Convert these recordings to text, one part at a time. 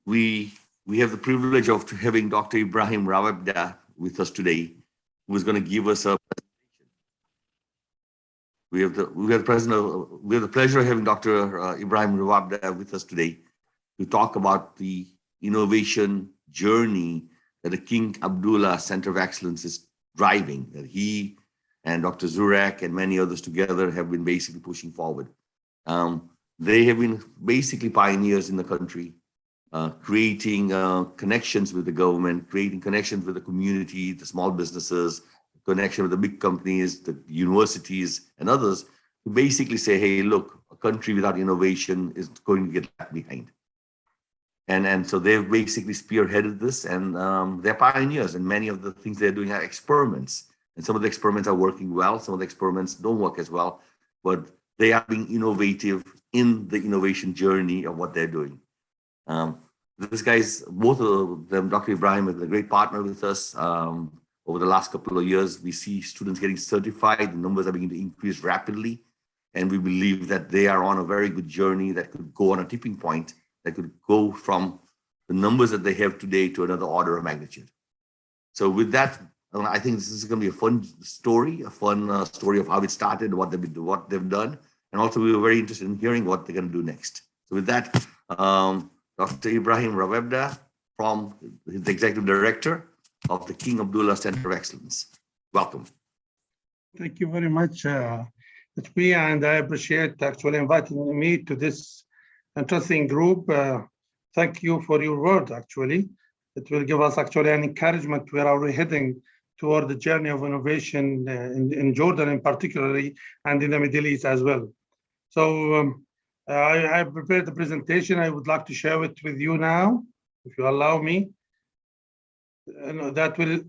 we have the privilege of having Dr. Ibrahim Rawabdeh with us today, who is going to give us a presentation. We have the pleasure of having Dr. Ibrahim Rawabdeh with us today to talk about the innovation journey that the King Abdullah Center of Excellence is driving, that he and Dr. Zurek and many others together have been basically pushing forward. They have been basically pioneers in the country, creating connections with the government, creating connections with the community, the small businesses, connection with the big companies, the universities and others, to basically say, hey, look, a country without innovation is going to get left behind. And so they've basically spearheaded this, and they're pioneers, and many of the things they're doing are experiments. And some of the experiments are working well, some of the experiments don't work as well, but they are being innovative in the innovation journey of what they're doing. These guys, both of them, Dr. Ibrahim is a great partner with us. Over the last couple of years, we see students getting certified, the numbers are beginning to increase rapidly, and we believe that they are on a very good journey that could go on a tipping point, that could go from the numbers that they have today to another order of magnitude. So with that, I think this is going to be a fun story of how it started, what they've done, and also we were very interested in hearing what they're going to do next. So with that, Dr. Ibrahim Rawabdeh, from the Executive Director of the King Abdullah Center of Excellence. Welcome. Thank you very much, Lutfi, and I appreciate actually inviting me to this interesting group. Thank you for your word, actually. It will give us actually an encouragement where are we heading toward the journey of innovation in Jordan in particularly, and in the Middle East as well. So I prepared the presentation. I would like to share it with you now, if you allow me. That will,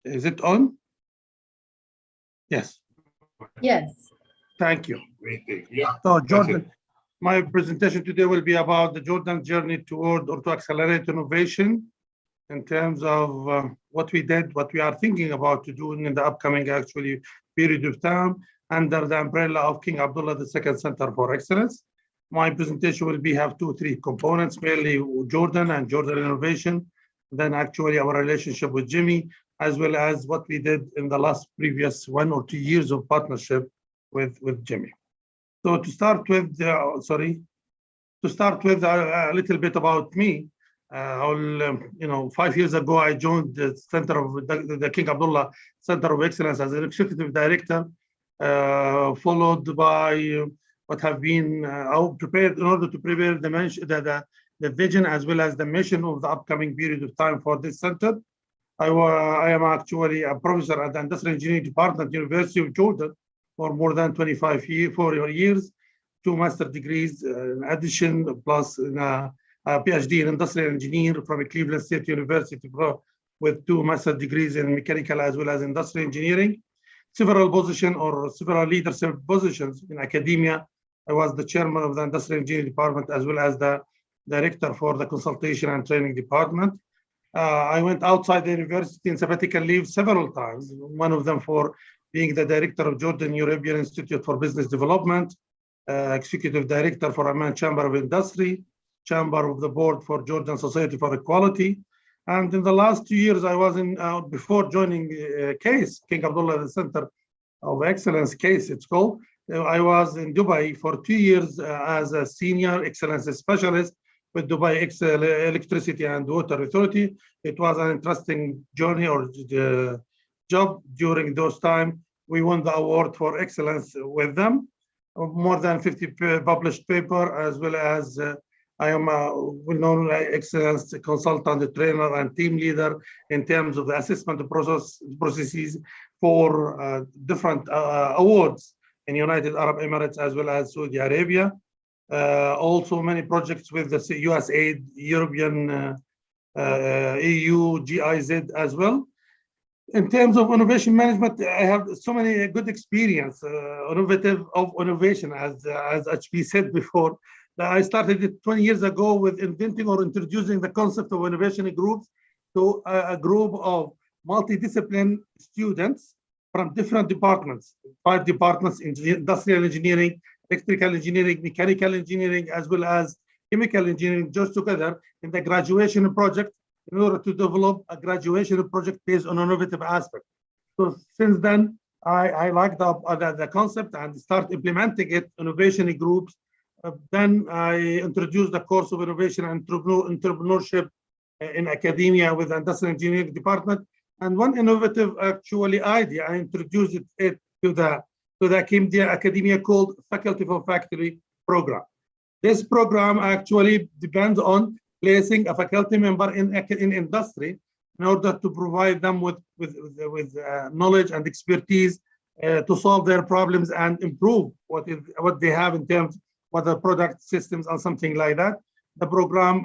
Is it on? Yes. Yes. Thank you. So Jordan, my presentation today will be about the Jordan journey toward or to accelerate innovation in terms of what we did, what we are thinking about to do in the upcoming actually period of time under the umbrella of King Abdullah II Center for Excellence. My presentation will have 2-3 components, mainly Jordan and Jordan innovation, then actually our relationship with GIMI, as well as what we did in the last previous 1 or 2 years of partnership with GIMI. So to start with, a little bit about me. 5 years ago, I joined the Center of the King Abdullah Center of Excellence as an executive director, followed by what have been prepared in order to prepare the vision as well as the mission of the upcoming period of time for this center. I am actually a professor at the Industrial Engineering Department at the University of Jordan for more than 4 years, 2 master degrees in addition, plus a PhD in industrial engineer from Cleveland State University with 2 master degrees in mechanical as well as industrial engineering. Several leadership positions in academia. I was the chairman of the Industrial Engineering Department as well as the director for the Consultation and Training Department. I went outside the university in sabbatical leave several times, one of them for being the director of Jordan European Institute for Business Development, executive director for Amman Chamber of Industry, Chamber of the Board for Jordan Society for Equality. And in the last 2 years, I was before joining CASE, King Abdullah Center of Excellence, CASE it's called. I was in Dubai for 2 years as a senior excellence specialist with Dubai Electricity and Water Authority. It was an interesting journey or job during those times. We won the award for excellence with them, more than 50 published paper, as well as I am a well-known excellence consultant, trainer, and team leader in terms of the assessment processes for different awards in United Arab Emirates as well as Saudi Arabia. Also many projects with the USAID, European EU, GIZ as well. In terms of innovation management, I have so many good experience, innovation, as HP said before. I started it 20 years ago with inventing or introducing the concept of innovation groups to a group of multidisciplinary students from different departments, 5 departments: industrial engineering, electrical engineering, mechanical engineering, as well as chemical engineering, just together in the graduation project in order to develop a graduation project based on innovative aspect. So since then, I like the concept and start implementing it, innovation groups. Then I introduced the course of innovation and entrepreneurship in academia with the industrial engineering department. And one innovative actually idea, I introduced it to the academia called Faculty for Factory program. This program actually depends on placing a faculty member in industry in order to provide them with knowledge and expertise to solve their problems and improve what they have in terms of the product systems and something like that. The program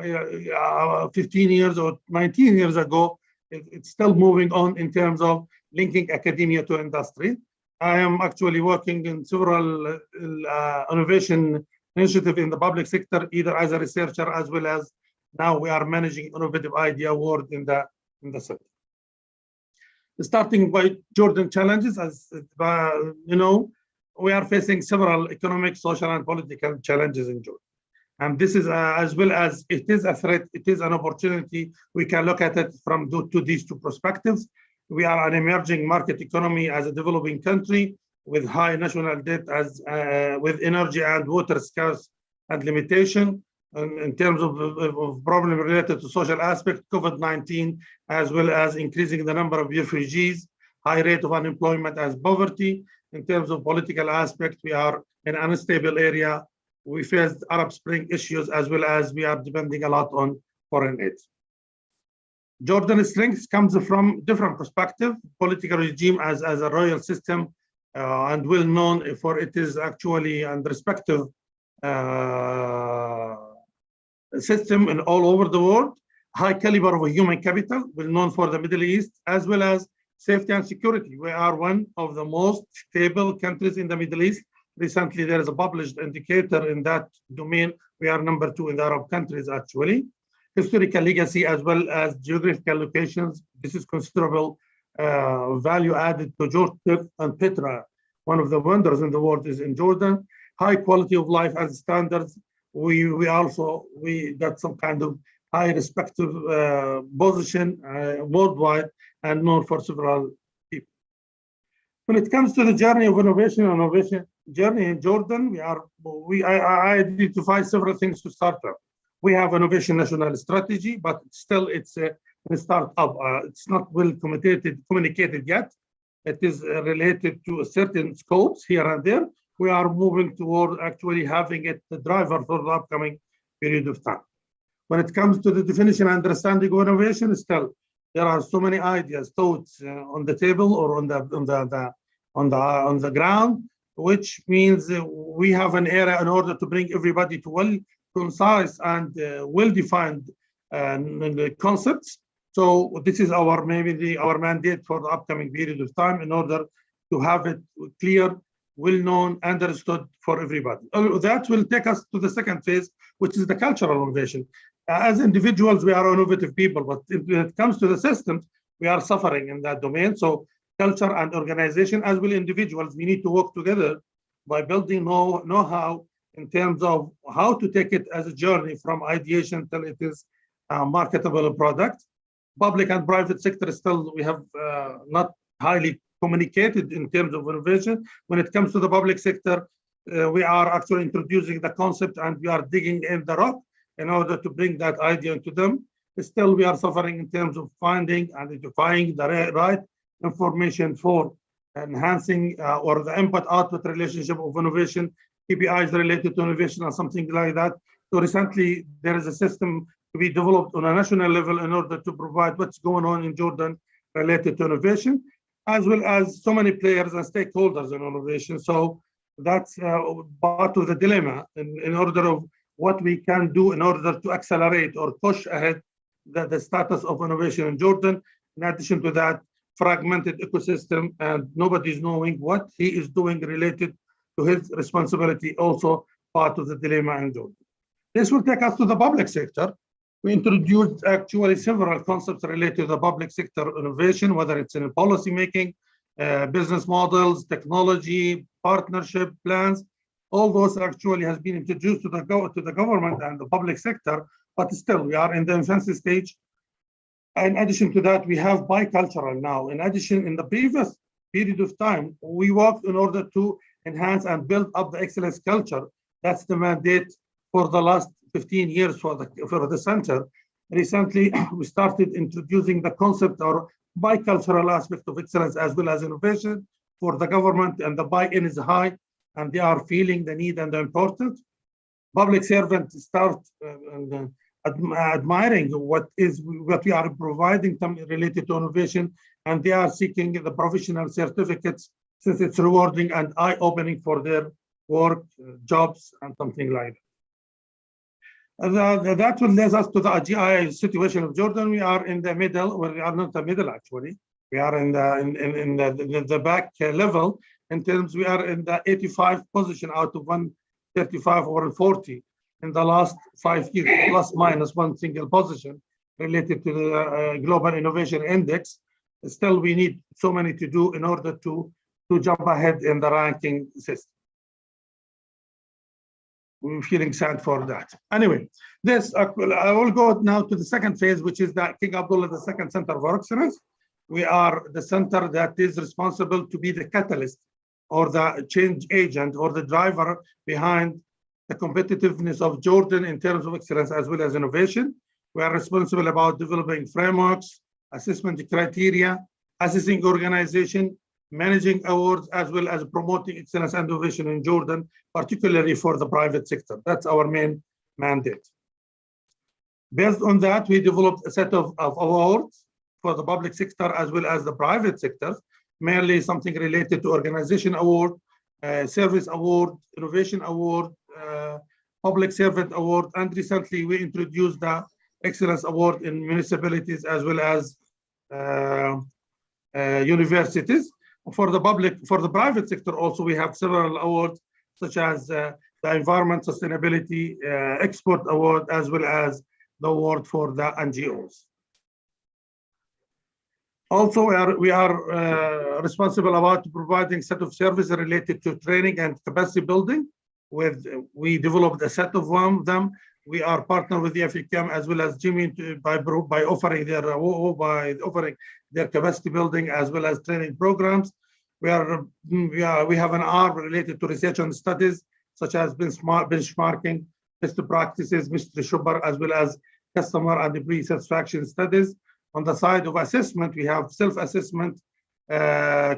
15 years or 19 years ago, it's still moving on in terms of linking academia to industry. I am actually working in several innovation initiatives in the public sector, either as a researcher as well as now we are managing Innovative Idea Award in the center. Starting by Jordan challenges, as you know, we are facing several economic, social, and political challenges in Jordan. And this is as well as it is a threat, it is an opportunity. We can look at it from these two perspectives. We are an emerging market economy as a developing country with high national debt, as with energy and water scarce and limitation. In terms of problem related to social aspect, COVID-19, as well as increasing the number of refugees, high rate of unemployment as poverty. In terms of political aspect, we are in an unstable area. We faced Arab Spring issues, as well as we are depending a lot on foreign aid. Jordan's strength comes from different perspective, political regime as a royal system, and well known for it is actually and respective system in all over the world, high caliber of human capital, well known for the Middle East, as well as safety and security. We are one of the most stable countries in the Middle East. Recently, there is a published indicator in that domain. We are number 2 in the Arab countries, actually. Historical legacy as well as geographical locations. This is considerable value added to Jordan and Petra. One of the wonders in the world is in Jordan. High quality of life and standards. We got some kind of high respective position worldwide and known for several people. When it comes to the journey of innovation journey in Jordan, I identify several things to start with. We have innovation national strategy, but still it's a startup. It's not well communicated yet. It is related to certain scopes here and there. We are moving toward actually having it the driver for the upcoming period of time. When it comes to the definition and understanding of innovation, still there are so many ideas, thoughts on the table or on the ground, which means we have an area in order to bring everybody to well concise and well-defined concepts. So this is our mandate for the upcoming period of time in order to have it clear, well-known, understood for everybody. That will take us to the second phase, which is the cultural innovation. As individuals, we are innovative people, but when it comes to the systems, we are suffering in that domain. So culture and organization, as well individuals, we need to work together by building know-how in terms of how to take it as a journey from ideation till it is a marketable product. Public and private sector still, we have not highly communicated in terms of innovation. When it comes to the public sector, we are actually introducing the concept and we are digging in the rock in order to bring that idea into them. Still, we are suffering in terms of finding and identifying the right information for enhancing or the input-output relationship of innovation, KPIs related to innovation or something like that. So recently, there is a system to be developed on a national level in order to provide what's going on in Jordan related to innovation, as well as so many players and stakeholders in innovation. So that's part of the dilemma in order of what we can do in order to accelerate or push ahead the status of innovation in Jordan. In addition to that, fragmented ecosystem and nobody's knowing what he is doing related to his responsibility, also part of the dilemma in Jordan. This will take us to the public sector. We introduced actually several concepts related to the public sector innovation, whether it's in policy making, business models, technology, partnership plans, All those actually has been introduced to the government and the public sector, but still we are in the infancy stage. In addition to that, we have bicultural now. In addition, in the previous period of time, we worked in order to enhance and build up the excellence culture. That's the mandate for the last 15 years for the center. Recently, we started introducing the concept or bicultural aspect of excellence as well as innovation for the government, and the buy-in is high, and they are feeling the need and the importance. Public servants start admiring what we are providing them related to innovation, and they are seeking the professional certificates since it's rewarding and eye-opening for their work, jobs, and something like that. That will lead us to the GII situation of Jordan. We are in the middle, well, we are not the middle actually. We are in the back level in terms, we are in the 85 position out of 135 or 40 in the last 5 years, plus minus one single position related to the Global Innovation Index. Still, we need so many to do in order to jump ahead in the ranking system. We're feeling sad for that. Anyway, I will go now to the second phase, which is the King Abdullah II Center for Excellence. We are the center that is responsible to be the catalyst or the change agent or the driver behind the competitiveness of Jordan in terms of excellence as well as innovation. We are responsible about developing frameworks, assessment criteria, assessing organization, managing awards, as well as promoting excellence and innovation in Jordan, particularly for the private sector. That's our main mandate. Based on that, we developed a set of awards for the public sector as well as the private sector, mainly something related to organization award, service award, innovation award, public servant award, and recently we introduced the excellence award in municipalities as well as universities. For the private sector also, we have several awards such as the Environment Sustainability Export Award, as well as the award for the NGOs. Also, we are responsible about providing set of services related to training and capacity building. We developed a set of them. We are partnered with the FECAM as well as GIMI by offering their capacity building as well as training programs. We have an arm related to research and studies such as benchmarking, best practices, mystery shopper, as well as customer and employee satisfaction studies. On the side of assessment, we have self-assessment,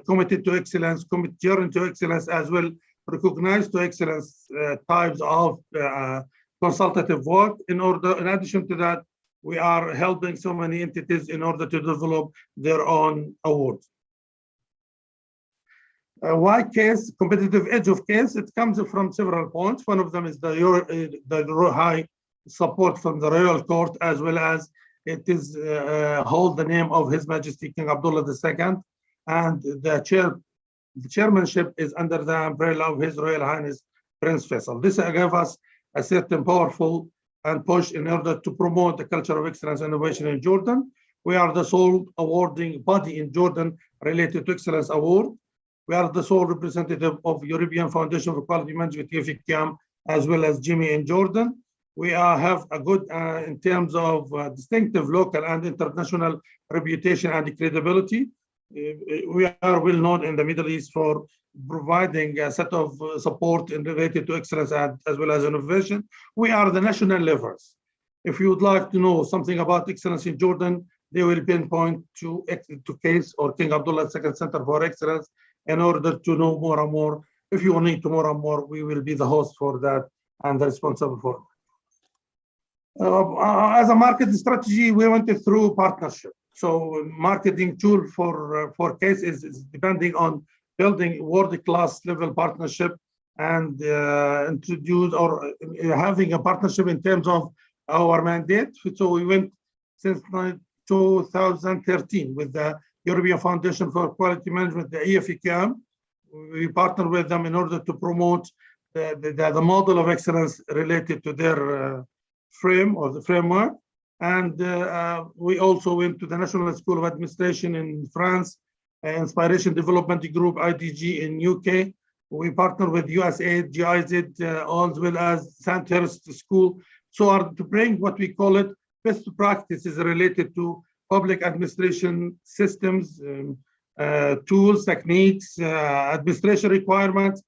committed to excellence, journey to excellence, as well recognized to excellence types of consultative work. In addition to that, we are helping so many entities in order to develop their own awards. Why case, competitive edge of case? It comes from several points. One of them is the high support from the royal court, as well as it is hold the name of His Majesty King Abdullah II, and the chairmanship is under the umbrella of His Royal Highness Prince Faisal. This gave us a certain powerful and push in order to promote the culture of excellence and innovation in Jordan. We are the sole awarding body in Jordan related to excellence award. We are the sole representative of European Foundation for Quality Management, EFICAM, as well as GIMI in Jordan. We have a good, in terms of distinctive local and international reputation and credibility. We are well known in the Middle East for providing a set of support related to excellence as well as innovation. We are the national levers. If you would like to know something about excellence in Jordan, they will pinpoint to CASE or King Abdullah II Center for Excellence in order to know more and more. If you need to more and more, we will be the host for that and the responsible for that. As a market strategy, we went through partnership. So marketing tool for CASE is depending on building world-class level partnership and introduce or having a partnership in terms of our mandate. So we went since 2013 with the European Foundation for Quality Management, the EFECAM. We partner with them in order to promote the model of excellence related to their framework. And we also went to the National School of Administration in France, Inspiration Development Group, IDG in UK. We partner with USAID, GIZ, as well as Sandhurst School, so to bring what we call it best practices related to public administration systems, tools, techniques, administration requirements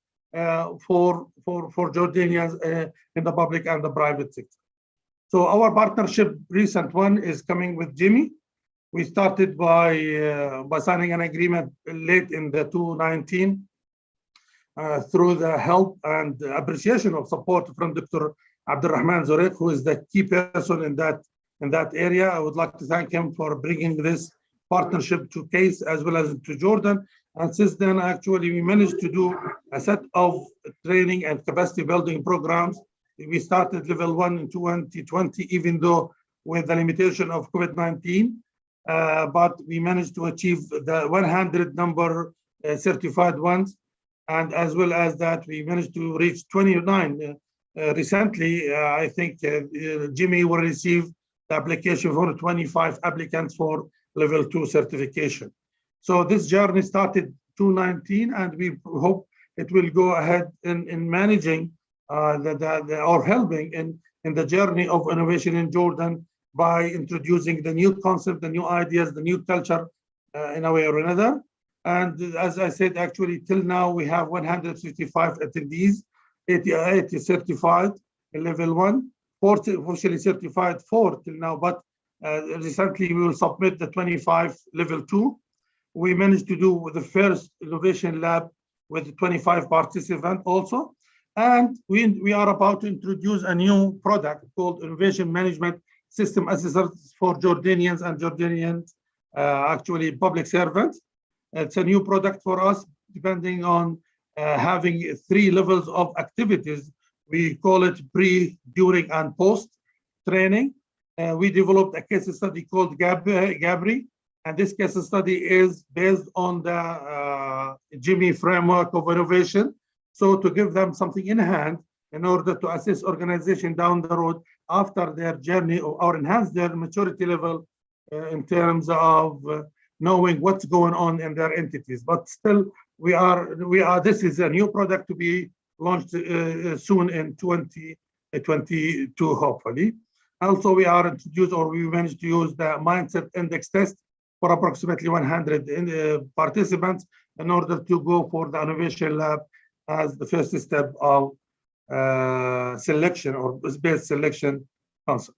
for Jordanians in the public and the private sector. So our partnership, recent one, is coming with GIMI. We started by signing an agreement late in the 2019 through the help and appreciation of support from Dr. Abdulrahman Zorek, who is the key person in that area. I would like to thank him for bringing this partnership to CASE as well as to Jordan. And since then, actually, we managed to do a set of training and capacity building programs. We started level 1 in 2020, even though with the limitation of COVID-19, but we managed to achieve the 100 number certified ones. And as well as that, we managed to reach 29. Recently, I think GIMI will receive the application for 25 applicants for level 2 certification. So this journey started 2019, and we hope it will go ahead in managing or helping in the journey of innovation in Jordan by introducing the new concept, the new ideas, the new culture in a way or another. And as I said, actually, till now, we have 155 attendees, 80 certified in level 1, 40 officially certified 4 till now, but recently we will submit the 25 level 2. We managed to do the first innovation lab with 25 participants also. And we are about to introduce a new product called Innovation Management System Assistor for Jordanians and Jordanians, actually public servants. It's a new product for us, depending on having 3 levels of activities. We call it pre, during, and post training. We developed a case study called GABRI, and this case study is based on the GIMI framework of innovation. So to give them something in hand in order to assist organization down the road after their journey or enhance their maturity level in terms of knowing what's going on in their entities. But still, this is a new product to be launched soon in 2022, hopefully. Also, we managed to use the mindset index test for approximately 100 participants in order to go for the innovation lab as the first step of selection or based selection concept.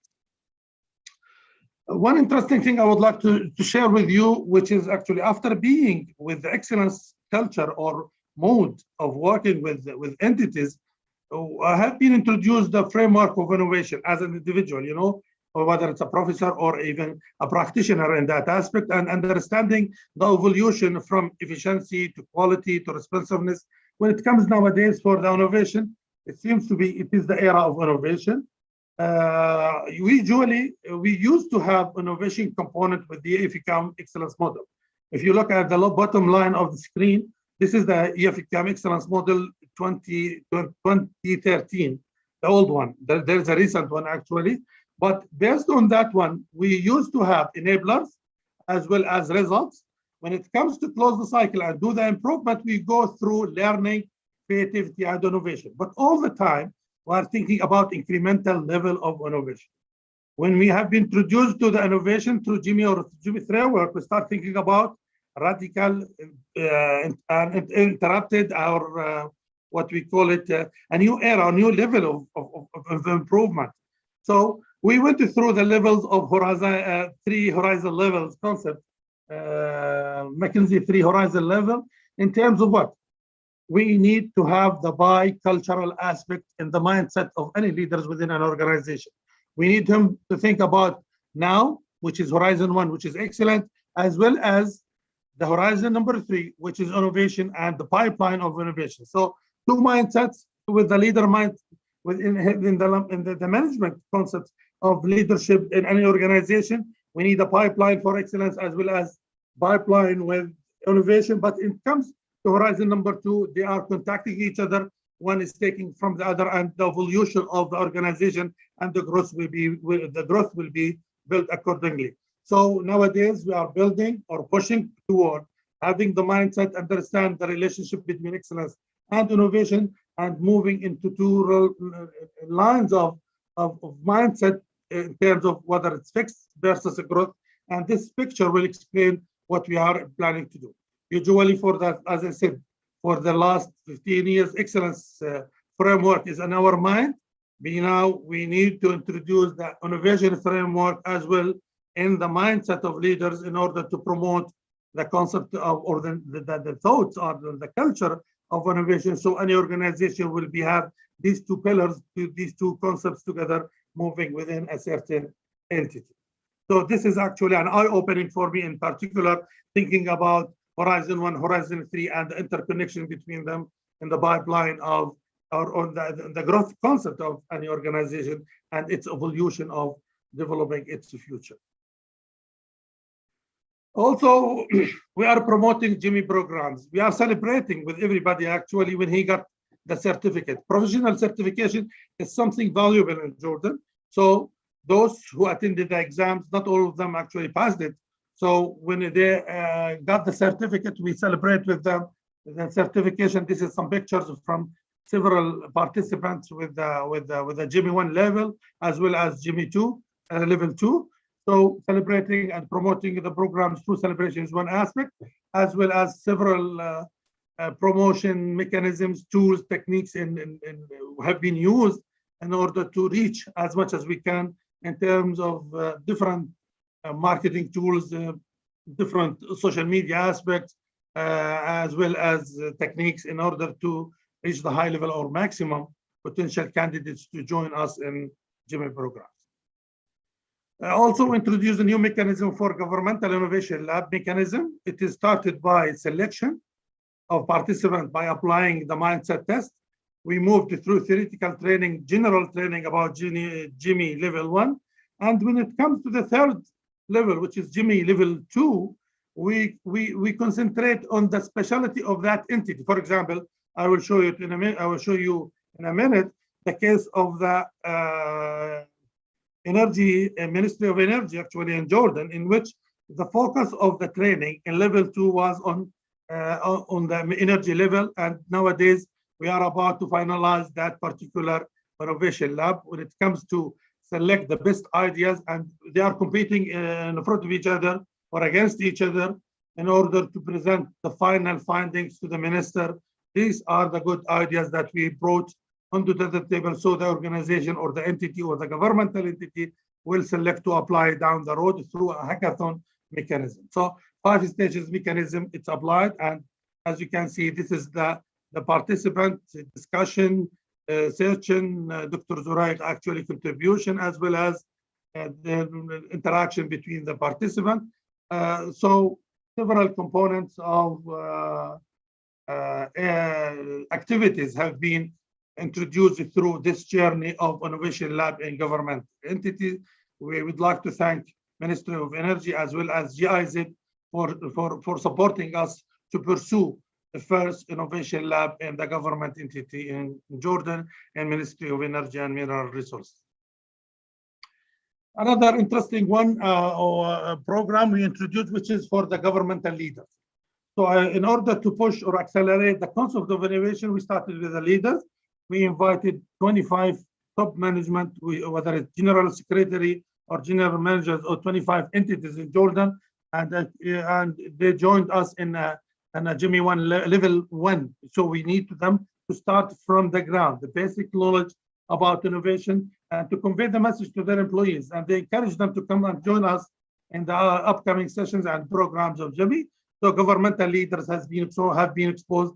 One interesting thing I would like to share with you, which is actually after being with the excellence culture or mode of working with entities, I have been introduced the framework of innovation as an individual, or whether it's a professor or even a practitioner in that aspect, and understanding the evolution from efficiency to quality to responsiveness. When it comes nowadays for the innovation, it seems to be, it is the era of innovation. We used to have innovation component with the EFICAM excellence model. If you look at the bottom line of the screen, this is the EFICAM excellence model 2013, the old one. There's a recent one actually, but based on that one, we used to have enablers as well as results. When it comes to close the cycle and do the improvement, we go through learning, creativity, and innovation. But all the time, we are thinking about incremental level of innovation. When we have been introduced to the innovation through GIMI or GIMI framework, we start thinking about radical and interrupted our what we call it a new era, a new level of improvement. So we went through the levels of horizon, 3 horizon levels concept, McKinsey 3 horizon level, in terms of what? We need to have the bi-cultural aspect in the mindset of any leaders within an organization. We need them to think about now, which is horizon 1, which is excellent, as well as the horizon number 3, which is innovation and the pipeline of innovation. So 2 mindsets with the leader mind within the management concepts of leadership in any organization. We need a pipeline for excellence as well as pipeline with innovation. But it comes to horizon number 2, they are contacting each other. One is taking from the other, and the evolution of the organization and the growth will be built accordingly. So nowadays we are building or pushing toward having the mindset, understand the relationship between excellence and innovation, and moving into two lines of mindset in terms of whether it's fixed versus growth. And this picture will explain what we are planning to do. Usually for that, as I said, for the last 15 years, excellence framework is in our mind. Now we need to introduce the innovation framework as well in the mindset of leaders in order to promote the concept of, or the thoughts or the culture of innovation. So any organization will have these two pillars, these two concepts together, moving within a certain entity. So this is actually an eye-opening for me, in particular, thinking about Horizon 1, Horizon 3, and the interconnection between them in the pipeline of, or the growth concept of any organization and its evolution of developing its future. Also, we are promoting GIMI programs. We are celebrating with everybody actually when he got the certificate. Professional certification is something valuable in Jordan. So those who attended the exams, not all of them actually passed it. So when they got the certificate, we celebrate with them the certification. This is some pictures from several participants with the GIMI 1 level, as well as GIMI 2, level 2. So celebrating and promoting the programs through celebration is one aspect, as well as several promotion mechanisms, tools, techniques have been used in order to reach as much as we can in terms of different marketing tools, different social media aspects, as well as techniques in order to reach the high level or maximum potential candidates to join us in GIMI programs. Also introduce a new mechanism for governmental innovation lab mechanism. It is started by selection of participants by applying the mindset test. We moved through theoretical training, general training about GIMI level 1. And when it comes to the third level, which is GIMI level 2, we concentrate on the specialty of that entity. For example, I will show you in a minute. I will show you in a minute the case of the Ministry of Energy, actually in Jordan, in which the focus of the training in level 2 was on the energy level, and nowadays we are about to finalize that particular innovation lab when it comes to select the best ideas, and they are competing in front of each other or against each other in order to present the final findings to the minister. These are the good ideas that we brought onto the table, so the organization or the entity or the governmental entity will select to apply down the road through a hackathon mechanism. So 5 stages mechanism, it's applied, and as you can see, this is the participant discussion, session, Dr. Zuraik actually contribution, as well as the interaction between the participant. So several components of activities have been introduced through this journey of innovation lab in government entities. We would like to thank Ministry of Energy as well as GIZ for supporting us to pursue the first innovation lab in the government entity in Jordan and Ministry of Energy and Mineral Resources. Another interesting one or program we introduced, which is for the governmental leaders. So in order to push or accelerate the concept of innovation, we started with the leaders. We invited 25 top management, whether it's general secretary or general managers or 25 entities in Jordan, and they joined us in a GIMI 1 level 1. So we need them to start from the ground, the basic knowledge about innovation, and to convey the message to their employees. And they encourage them to come and join us in the upcoming sessions and programs of GIMI. So governmental leaders have been exposed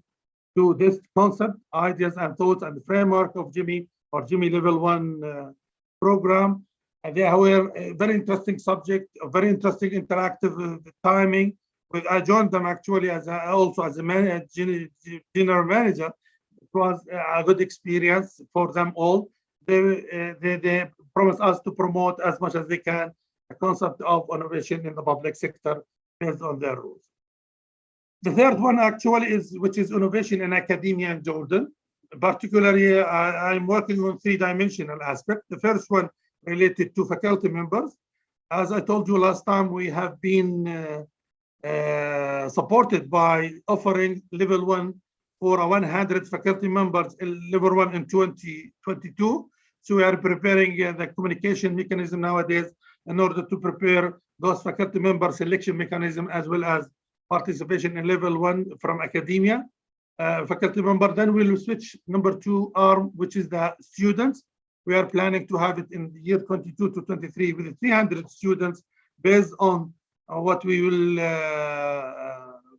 to this concept, ideas and thoughts and the framework of GIMI or GIMI level 1 program. And they were a very interesting subject, a very interesting interactive timing. I joined them actually also as a general manager. It was a good experience for them all. They promised us to promote as much as they can the concept of innovation in the public sector based on their rules. The third one actually which is innovation in academia in Jordan. Particularly, I'm working on 3-dimensional aspect. The first one related to faculty members. As I told you last time, we have been supported by offering level 1 for 100 faculty members in level 1 in 2022. So we are preparing the communication mechanism nowadays in order to prepare those faculty member selection mechanism as well as participation in level 1 from academia. Faculty member, then we'll switch number 2 arm, which is the students. We are planning to have it in the year 22 to 23 with 300 students based on what we will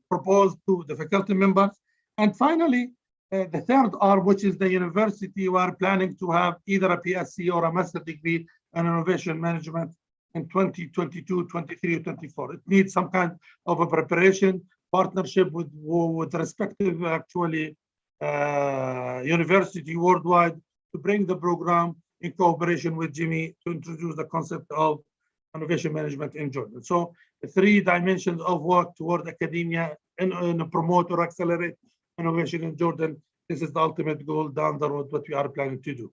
propose to the faculty members. And finally, the third arm, which is the university, we are planning to have either a PSc or a master degree in innovation management in 2022, 23, or 24. It needs some kind of a preparation, partnership with respective actually university worldwide to bring the program in cooperation with GIMI to introduce the concept of innovation management in Jordan. So the 3 dimensions of work toward academia and promote or accelerate innovation in Jordan. This is the ultimate goal down the road, what we are planning to do.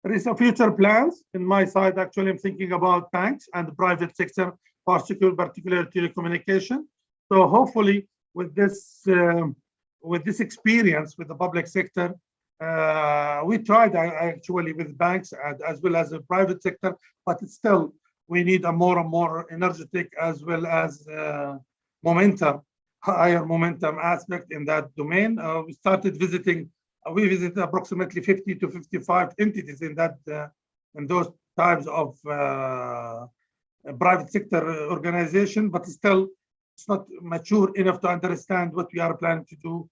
There is some future plans in my side. Actually, I'm thinking about banks and the private sector, particularly telecommunication. So hopefully with this experience with the public sector, we tried actually with banks as well as the private sector, but still we need a more and more energetic as well as higher momentum aspect in that domain. We started visiting, we visited approximately 50 to 55 entities in that in those types of private sector organization, but still it's not mature enough to understand what we are planning to do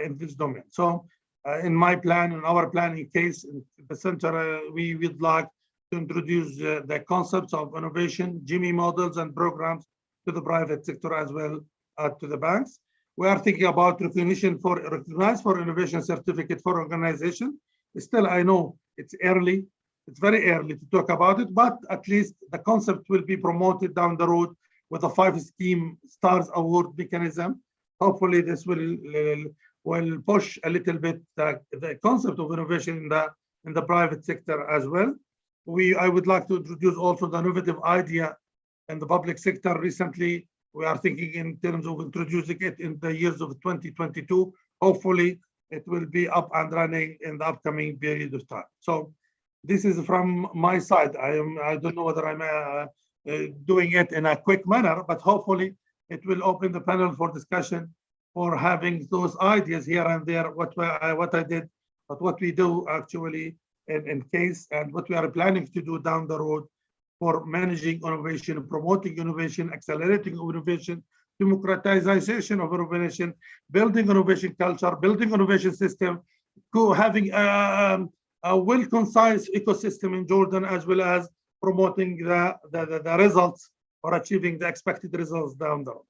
in this domain. So in my plan, in our planning case, in the center, we would like to introduce the concepts of innovation, GIMI models and programs to the private sector as well to the banks. We are thinking about recognized for innovation certificate for organization. Still, I know it's early, it's very early to talk about it, but at least the concept will be promoted down the road with a 5-scheme stars award mechanism. Hopefully this will push a little bit the concept of innovation in the private sector as well. I would like to introduce also the innovative idea in the public sector. Recently, we are thinking in terms of introducing it in the years of 2022. Hopefully, it will be up and running in the upcoming period of time. So this is from my side. I don't know whether I'm doing it in a quick manner, but hopefully it will open the panel for discussion for having those ideas here and there, what I did, but what we do actually in case and what we are planning to do down the road for managing innovation, promoting innovation, accelerating innovation, democratization of innovation, building innovation culture, building innovation system, having a well-concise ecosystem in Jordan, as well as promoting the results or achieving the expected results down the road.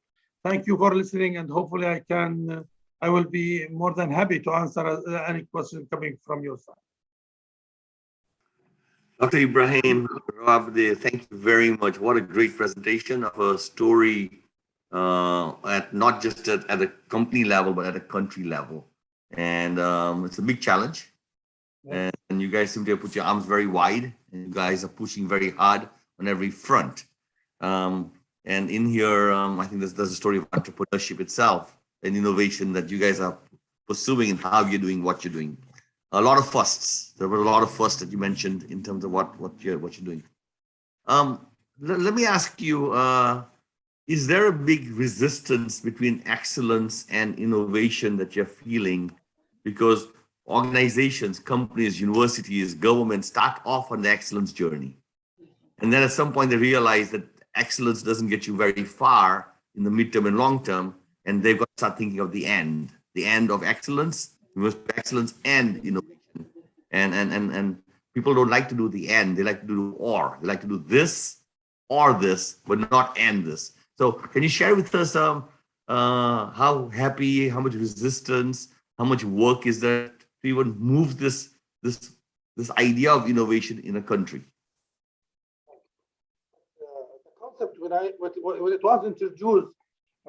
Thank you for listening, and hopefully I will be more than happy to answer any question coming from your side. Dr. Ibrahim Rawabdeh, thank you very much. What a great presentation of a story not just at a company level, but at a country level. And it's a big challenge. And you guys seem to have put your arms very wide, and you guys are pushing very hard on every front. And in here, I think there's a story of entrepreneurship itself and innovation that you guys are pursuing and how you're doing what you're doing. A lot of firsts. There were a lot of firsts that you mentioned in terms of what you're doing. Let me ask you, is there a big resistance between excellence and innovation that you're feeling? Because organizations, companies, universities, governments start off on the excellence journey. And then at some point they realize that excellence doesn't get you very far in the midterm and long term, and they've got to start thinking of the end of excellence, excellence and innovation. And people don't like to do the end, they like to do or. They like to do this or this, but not and this. So can you share with us how much resistance, how much work is there to even move this idea of innovation in a country? The concept when it was introduced,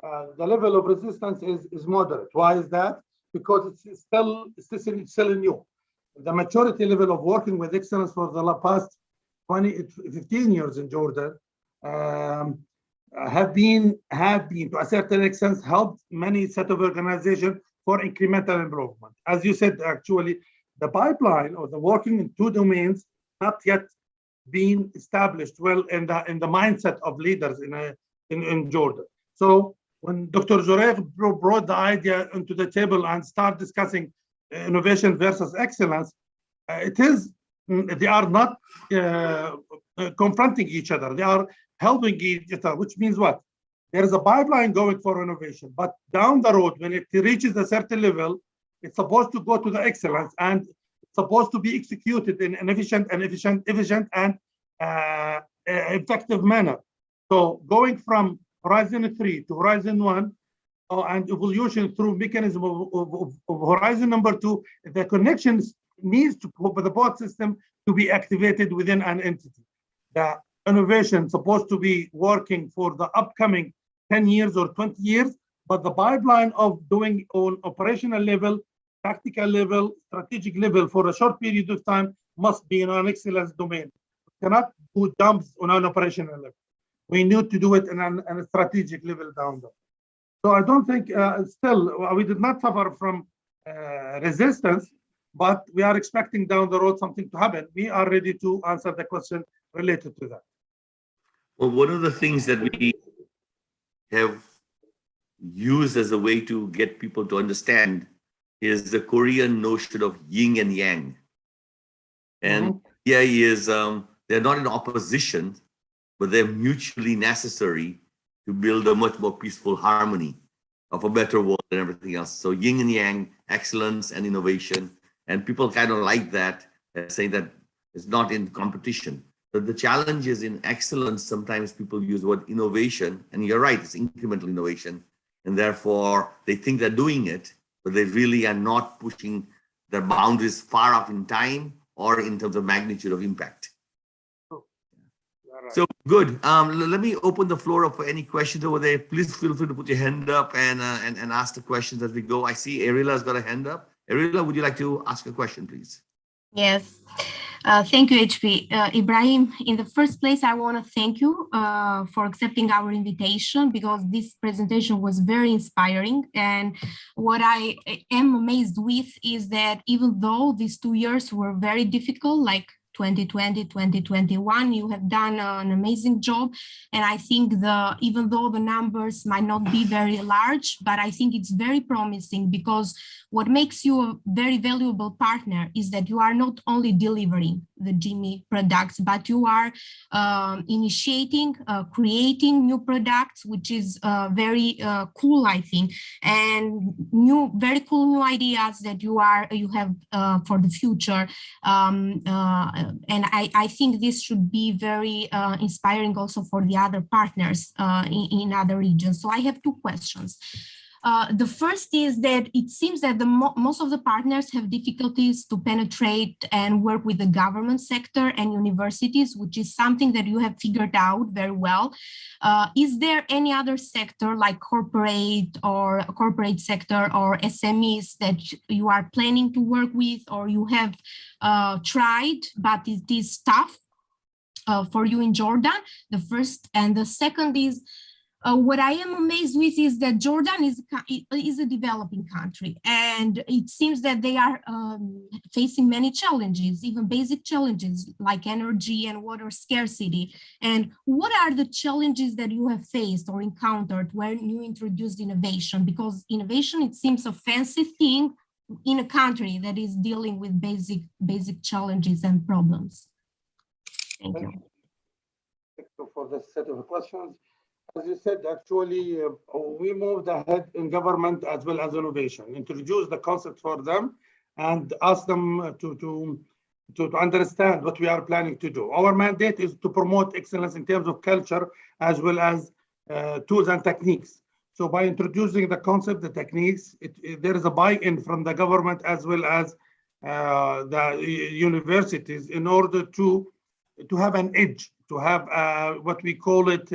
the level of resistance is moderate. Why is that? Because it's still new. The maturity level of working with excellence for the past 15 years in Jordan, have been to a certain extent helped many set of organizations for incremental improvement. As you said, actually, the pipeline or the working in two domains not yet been established well in the mindset of leaders in Jordan. So when Dr. Zoreir brought the idea into the table and start discussing innovation versus excellence, they are not confronting each other. They are helping each other, which means what? There is a pipeline going for innovation, but down the road, when it reaches a certain level, it's supposed to go to the excellence and it's supposed to be executed in an efficient and effective manner. So going from Horizon 3 to Horizon 1 and evolution through mechanism of Horizon number 2, the connections needs to for the both system to be activated within an entity. The innovation supposed to be working for the upcoming 10 years or 20 years, but the pipeline of doing on operational level, tactical level, strategic level for a short period of time must be in an excellence domain. We cannot do jumps on an operational level. We need to do it in a strategic level down there. So I don't think still we did not suffer from resistance, but we are expecting down the road something to happen. We are ready to answer the question related to that. Well, one of the things that we have used as a way to get people to understand is the Korean notion of yin and yang. And they're not in opposition, but they're mutually necessary to build a much more peaceful harmony of a better world and everything else. So yin and yang, excellence and innovation. And people kind of like that, saying that it's not in competition. But the challenge is in excellence, sometimes people use the word innovation, and you're right, it's incremental innovation. And therefore, they think they're doing it, but they really are not pushing their boundaries far up in time or in terms of magnitude of impact. So good. Let me open the floor up for any questions over there. Please feel free to put your hand up and ask the questions as we go. I see Ariela's got a hand up. Ariela, would you like to ask a question, please? Yes. Thank you, HP. Ibrahim, in the first place, I want to thank you for accepting our invitation, because this presentation was very inspiring. And what I am amazed with is that even though these 2 years were very difficult, like 2020, 2021, you have done an amazing job. And I think even though the numbers might not be very large, but I think it's very promising, because what makes you a very valuable partner is that you are not only delivering the GIMI products, but you are initiating, creating new products, which is very cool, I think, and very cool new ideas that you have for the future. And I think this should be very inspiring also for the other partners in other regions. So I have two questions. The first is that it seems that most of the partners have difficulties to penetrate and work with the government sector and universities, which is something that you have figured out very well. Is there any other sector like corporate sector or SMEs that you are planning to work with, or you have tried, but it is tough for you in Jordan? The first, and the second is, what I am amazed with is that Jordan is a developing country, and it seems that they are facing many challenges, even basic challenges like energy and water scarcity. And what are the challenges that you have faced or encountered when you introduced innovation? Because innovation, it seems a fancy thing in a country that is dealing with basic challenges and problems. Thank you. Thank you for this set of questions. As you said, actually, we moved ahead in government as well as innovation, introduce the concept for them and ask them to understand what we are planning to do. Our mandate is to promote excellence in terms of culture as well as tools and techniques. So by introducing the concept, the techniques, there is a buy-in from the government as well as the universities in order to have an edge, to have what we call it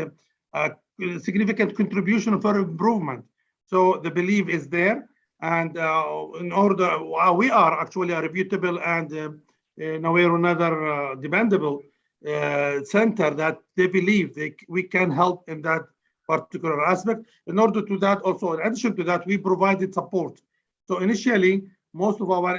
significant contribution for improvement. So the belief is there, and in order, we are actually a reputable and nowhere another dependable center that they believe we can help in that particular aspect. In order to that, also in addition to that, we provided support. So initially, most of our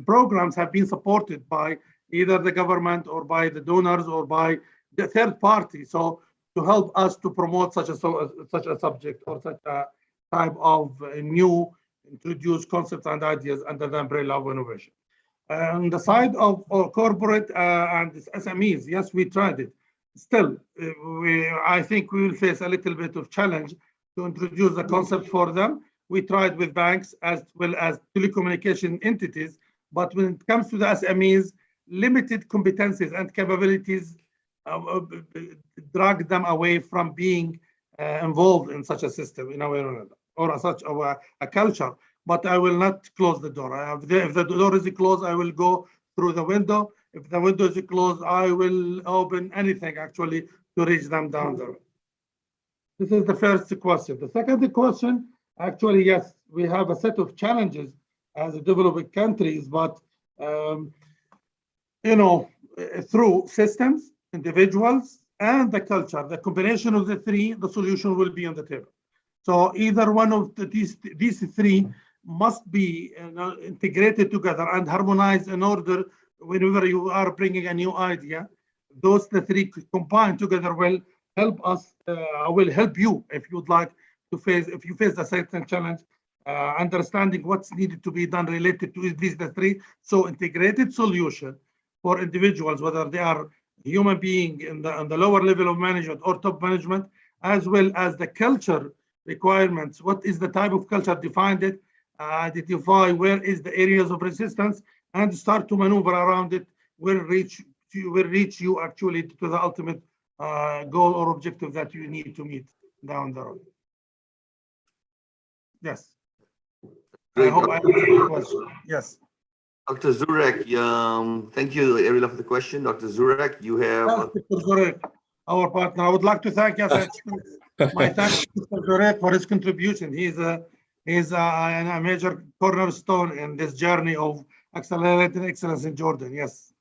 programs have been supported by either the government or by the donors or by the third party. So to help us to promote such a subject or such a type of new introduced concepts and ideas under the umbrella of innovation. On the side of corporate and SMEs, yes, we tried it. Still, I think we will face a little bit of challenge to introduce the concept for them. We tried with banks as well as telecommunication entities, but when it comes to the SMEs, limited competencies and capabilities drag them away from being involved in such a system in a way or another, or such a culture. But I will not close the door. If the door is closed, I will go through the window. If the window is closed, I will open anything actually to reach them down the road. This is the first question. The second question, actually, yes, we have a set of challenges as developing countries, but through systems, individuals, and the culture, the combination of the three, the solution will be on the table. So either one of these three must be integrated together and harmonized in order, whenever you are bringing a new idea, the three combined together will help us, will help you if you'd like to if you face a certain challenge, understanding what's needed to be done related to these three. So integrated solution for individuals, whether they are human being on the lower level of management or top management, as well as the culture requirements. What is the type of culture? Define it, identify where is the areas of resistance, and start to maneuver around it. Will reach you actually to the ultimate goal or objective that you need to meet down the road. Yes. Great. I hope I answered the question. Yes. Dr. Zurek, thank you, Ariel, for the question. Dr. Zurek, you have. Dr. Zurek, our partner. I would like to thank my thanks to Dr. Zurek for his contribution. He's a major cornerstone in this journey of accelerating excellence in Jordan. Yes.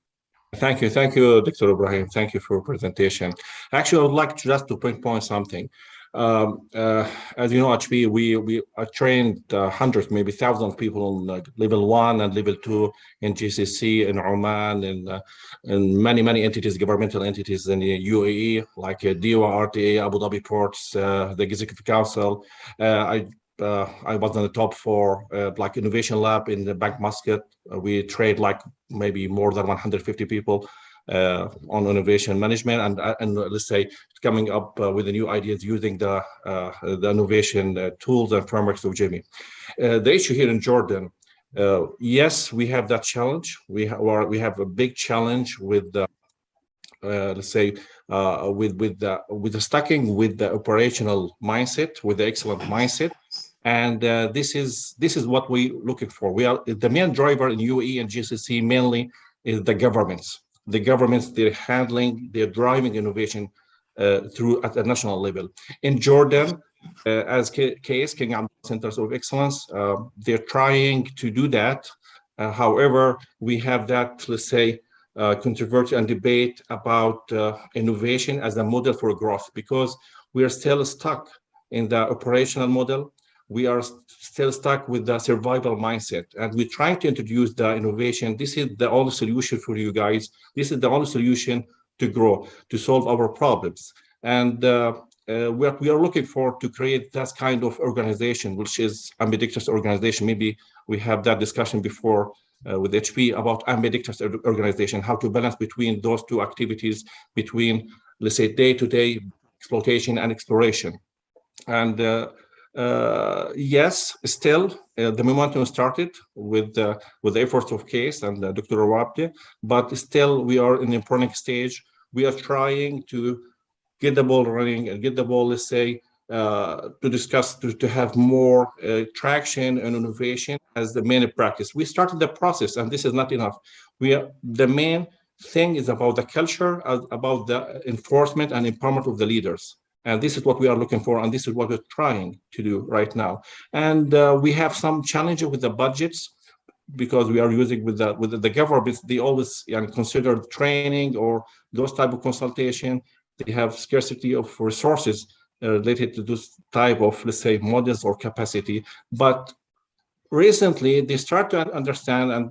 Thank you, Dr. Ibrahim. Thank you for your presentation. Actually, I would like just to pinpoint something. As you know, HP, we trained hundreds, maybe thousands of people on level 1 and level 2 in GCC, in Oman, and many entities, governmental entities in the UAE, like DIWA, RTA, Abu Dhabi ports, the Executive Council. I was on the top 4 like innovation lab in the Bank Muscat. We trained like maybe more than 150 people on innovation management and let's say coming up with the new ideas using the innovation tools and frameworks of GIMI. The issue here in Jordan, yes, we have that challenge. We have a big challenge with the let's say with the stacking with the operational mindset, with the excellent mindset. And this is what we're looking for. We are the main driver in UAE and GCC mainly is the governments. The governments, they're handling, they're driving innovation through at a national level. In Jordan, as KS, King Abdullah Centers of Excellence, they're trying to do that. However, we have that, let's say, controversy and debate about innovation as a model for growth, because we are still stuck in the operational model. We are still stuck with the survival mindset, and we're trying to introduce the innovation. This is the only solution for you guys. This is the only solution to grow, to solve our problems. And we are looking for to create that kind of organization, which is ambidextrous organization. Maybe we have that discussion before with HP about ambidextrous organization, how to balance between those two activities, between, let's say, day-to-day exploitation and exploration. And yes, still the momentum started with the efforts of Case and Dr. Rawabdeh, but still we are in the important stage. We are trying to get the ball running and get the ball, let's say, to discuss, to have more traction and innovation as the main practice. We started the process, and this is not enough. The main thing is about the culture, about the enforcement and empowerment of the leaders. And this is what we are looking for, and this is what we're trying to do right now. And we have some challenges with the budgets, because we are using with the governments. They always consider training or those type of consultation. They have scarcity of resources related to this type of, let's say, models or capacity. But recently, they start to understand, and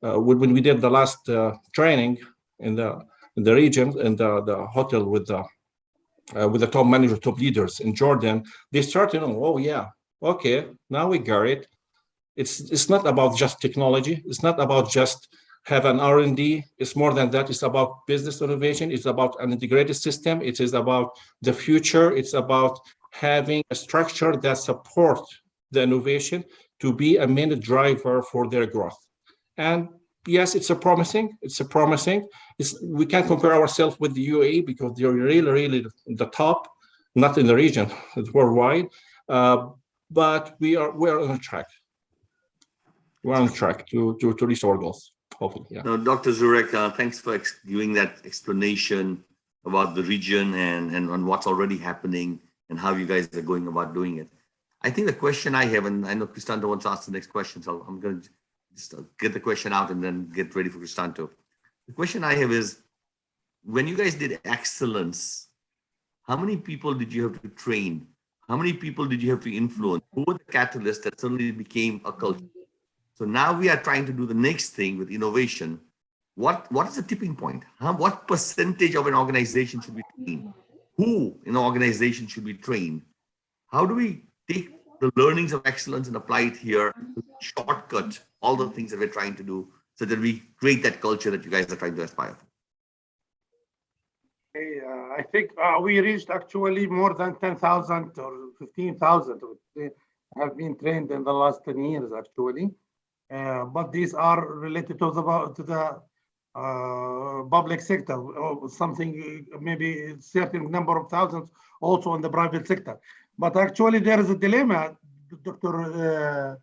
when we did the last training in the region, in the hotel with the top managers, top leaders in Jordan, they start to know, oh yeah, okay, now we got it. It's not about just technology. It's not about just have an R&D. It's more than that. It's about business innovation. It's about an integrated system. It is about the future. It's about having a structure that supports the innovation to be a main driver for their growth. And yes, it's a promising. We can't compare ourselves with the UAE because they're really the top, not in the region, it's worldwide. But we're on track. We're on track to reach our goals, hopefully. Yeah. Now, Dr. Zurek, thanks for giving that explanation about the region and on what's already happening and how you guys are going about doing it. I think the question I have, and I know Cristanto wants to ask the next question, so I'm going to just get the question out and then get ready for Cristanto. The question I have is, when you guys did excellence, how many people did you have to train? How many people did you have to influence? Who were the catalysts that suddenly became a culture? So now we are trying to do the next thing with innovation. What is the tipping point? What percentage of an organization should be trained? Who in an organization should be trained? How do we take the learnings of excellence and apply it here to shortcut all the things that we're trying to do so that we create that culture that you guys are trying to aspire for? I think we reached actually more than 10,000 or 15,000 have been trained in the last 10 years actually. But these are related to the public sector, or something, maybe a certain number of thousands also in the private sector. But actually there is a dilemma Dr.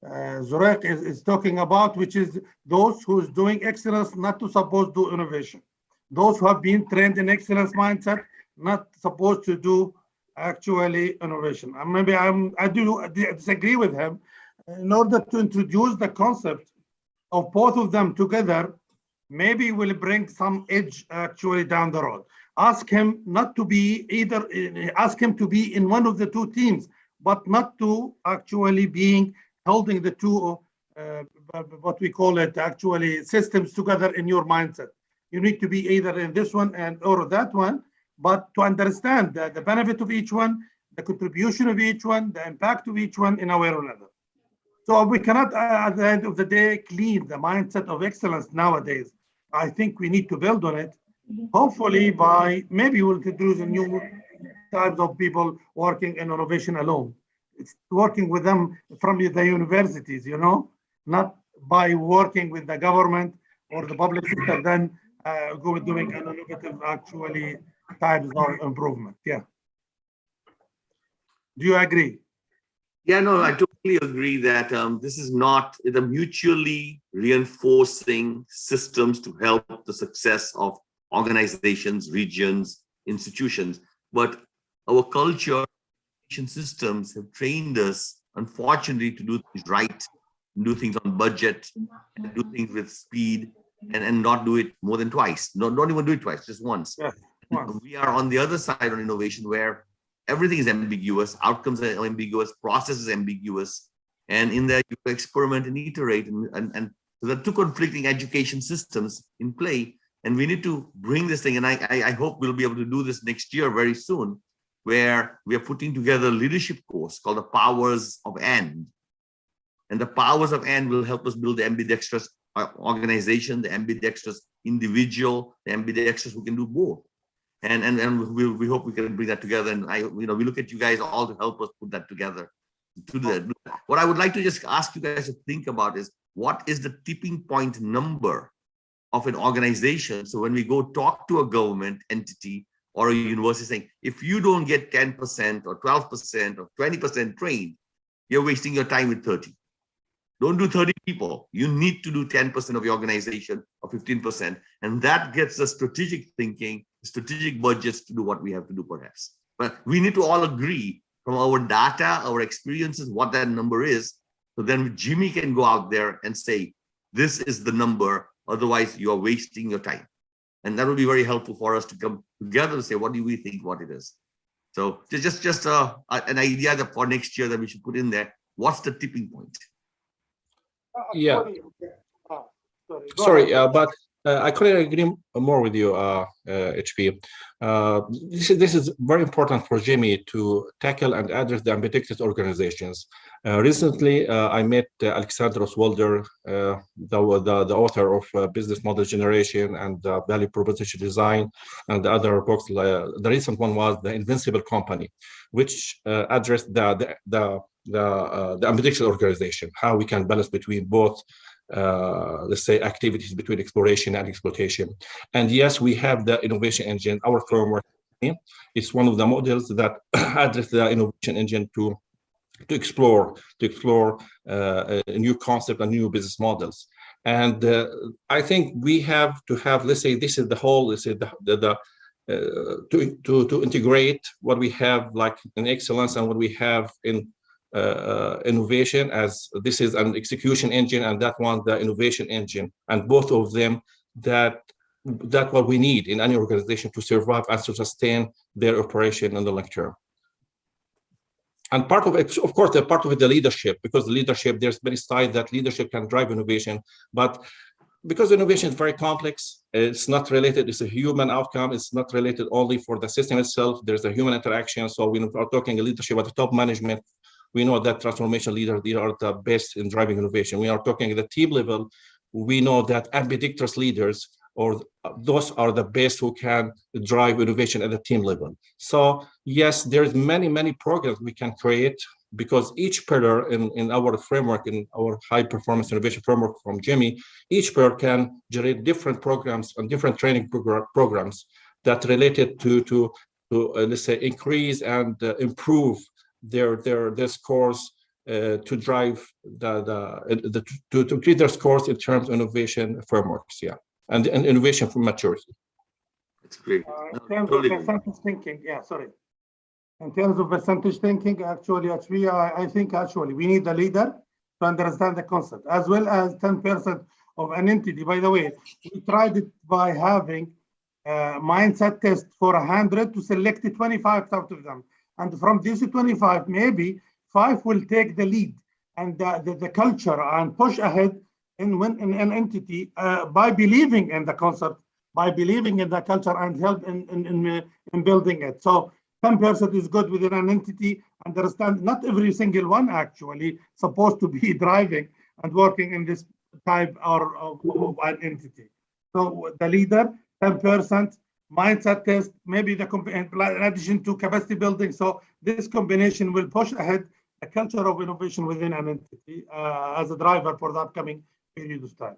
Zurek is talking about, which is those who's doing excellence not to supposed to do innovation. Those who have been trained in excellence mindset, not supposed to do actually innovation. And maybe I do disagree with him. In order to introduce the concept of both of them together, maybe will bring some edge actually down the road. Ask him not to be ask him to be in one of the two teams, but not to actually being holding the two, what we call it, actually systems together in your mindset. You need to be either in this one or that one, but to understand the benefit of each one, the contribution of each one, the impact of each one in a way or another. So we cannot, at the end of the day, clean the mindset of excellence nowadays. I think we need to build on it. Hopefully, by maybe we'll introduce a new types of people working in innovation alone. It's working with them from the universities, you know, not by working with the government or the public sector, then go doing an innovative actually types of improvement. Yeah. Do you agree? Yeah, no, I totally agree that this is not the mutually reinforcing systems to help the success of organizations, regions, institutions, but our culture systems have trained us, unfortunately, to do things right, do things on budget, and do things with speed, and not do it more than twice. Don't even do it twice, just once. Yeah, once. We are on the other side on innovation where everything is ambiguous, outcomes are ambiguous, process is ambiguous, and in there you experiment and iterate, and so there are two conflicting education systems in play, and we need to bring this thing, and I hope we'll be able to do this next year very soon, where we are putting together a leadership course called the Powers of And the Powers of And will help us build the ambidextrous organization, the ambidextrous individual, the ambidextrous who can do both. And we hope we can bring that together. And we look at you guys all to help us put that together. What I would like to just ask you guys to think about is, what is the tipping point number of an organization? So when we go talk to a government entity or a university saying, if you don't get 10% or 12% or 20% trained, you're wasting your time with 30. Don't do 30 people. You need to do 10% of your organization or 15%. And that gets the strategic thinking, strategic budgets to do what we have to do perhaps. But we need to all agree from our data, our experiences, what that number is. So then GIMI can go out there and say, this is the number, otherwise you are wasting your time. And that will be very helpful for us to come together and say, what do we think what it is? So just an idea that for next year that we should put in there. What's the tipping point? Yeah. Sorry, but I couldn't agree more with you, HP. This is very important for GIMI to tackle and address the ambidextrous organizations. Recently, I met Alexander Oswalder, the author of Business Model Generation and Value Proposition Design, and the other books. The recent one was The Invincible Company, which addressed the ambidextrous organization, how we can balance between both let's say activities between exploration and exploitation. And yes, we have the innovation engine, our framework. It's one of the models that address the innovation engine to explore a new concept and new business models. And I think we have to have, let's say, this is the whole, let's say, to integrate what we have like in excellence and what we have in innovation, as this is an execution engine and that one the innovation engine, and both of them that what we need in any organization to survive and to sustain their operation in the long term. And part of it, of course, part of it, the leadership, because the leadership, there's many sides that leadership can drive innovation, but because innovation is very complex, it's not related, it's a human outcome, it's not related only for the system itself, there's a human interaction. So we are talking leadership at the top management. We know that transformation leaders, they are the best in driving innovation. We are talking at the team level. We know that ambidextrous leaders, or those are the best who can drive innovation at the team level. So yes, there's many programs we can create, because each pillar in our framework, in our high performance innovation framework from GIMI, each pillar can generate different programs and different training programs that related to let's say increase and improve their scores to drive to increase their scores in terms of innovation frameworks, yeah, and innovation for maturity. That's great. In terms of percentage thinking, yeah, sorry. In terms of percentage thinking, actually, I think actually we need a leader to understand the concept, as well as 10% of an entity. By the way, we tried it by having a mindset test for 100 to select 25 out of them. And from these 25, maybe 5 will take the lead and the culture and push ahead in an entity by believing in the concept, by believing in the culture, and help in building it. So 10% is good within an entity. Understand not every single one actually supposed to be driving and working in this type of an entity. So the leader, 10%. Mindset test, maybe in addition to capacity building. So this combination will push ahead a culture of innovation within an entity as a driver for the upcoming period of time.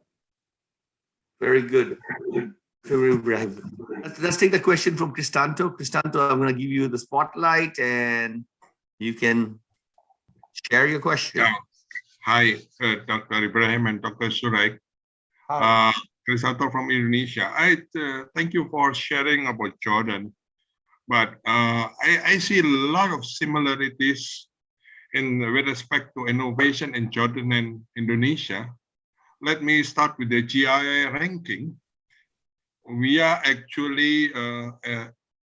Very good. Let's take the question from Cristanto. Cristanto, I'm going to give you the spotlight and you can share your question. Yeah. Hi, Dr. Ibrahim and Dr. Suraik. Crisanto from Indonesia. I thank you for sharing about Jordan, but I see a lot of similarities with respect to innovation in Jordan and Indonesia. Let me start with the GII ranking. We are actually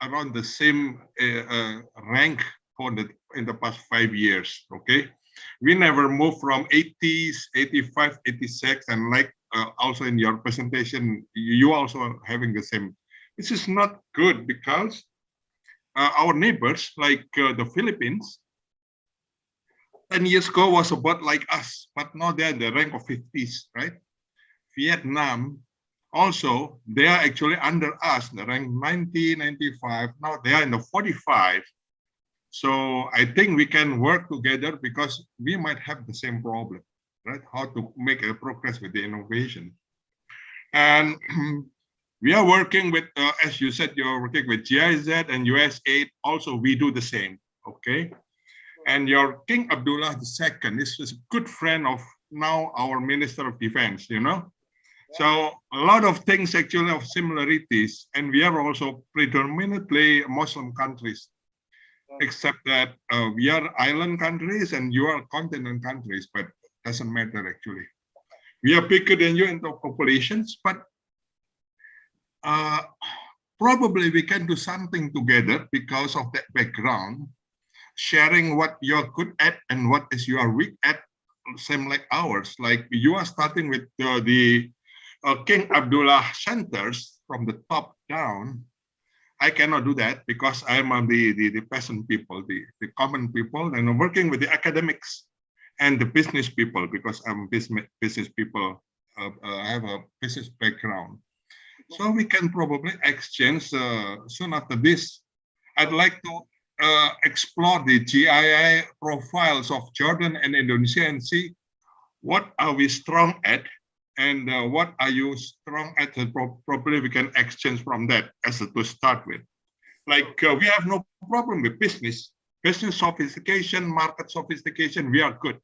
around the same rank in the past 5 years. Okay, we never moved from 80s, 85, 86, and like. Also in your presentation, you also having the same. This is not good because our neighbors, like the Philippines, 10 years ago was about like us, but now they're in the rank of 50s, right? Vietnam, also, they are actually under us, the rank 90, 95. Now they are in the 45. So I think we can work together because we might have the same problem. Right? How to make a progress with the innovation. And we are working with, as you said, you're working with GIZ and USAID. Also, we do the same, okay? And your King Abdullah II is a good friend of now our Minister of Defense, you know? So a lot of things actually of similarities. And we are also predominantly Muslim countries, except that we are island countries and you are continent countries, but doesn't matter actually. We are bigger than you in the populations, but probably we can do something together because of that background, sharing what you're good at and what is you are weak at, same like ours. Like you are starting with the King Abdullah centers from the top down. I cannot do that because I'm the peasant people, the common people, and I'm working with the academics and the business people because I'm business people. I have a business background. So we can probably exchange soon after this. I'd like to explore the GII profiles of Jordan and Indonesia and see what are we strong at and what are you strong at, and probably we can exchange from that as to start with. Like we have no problem with business sophistication, market sophistication, we are good.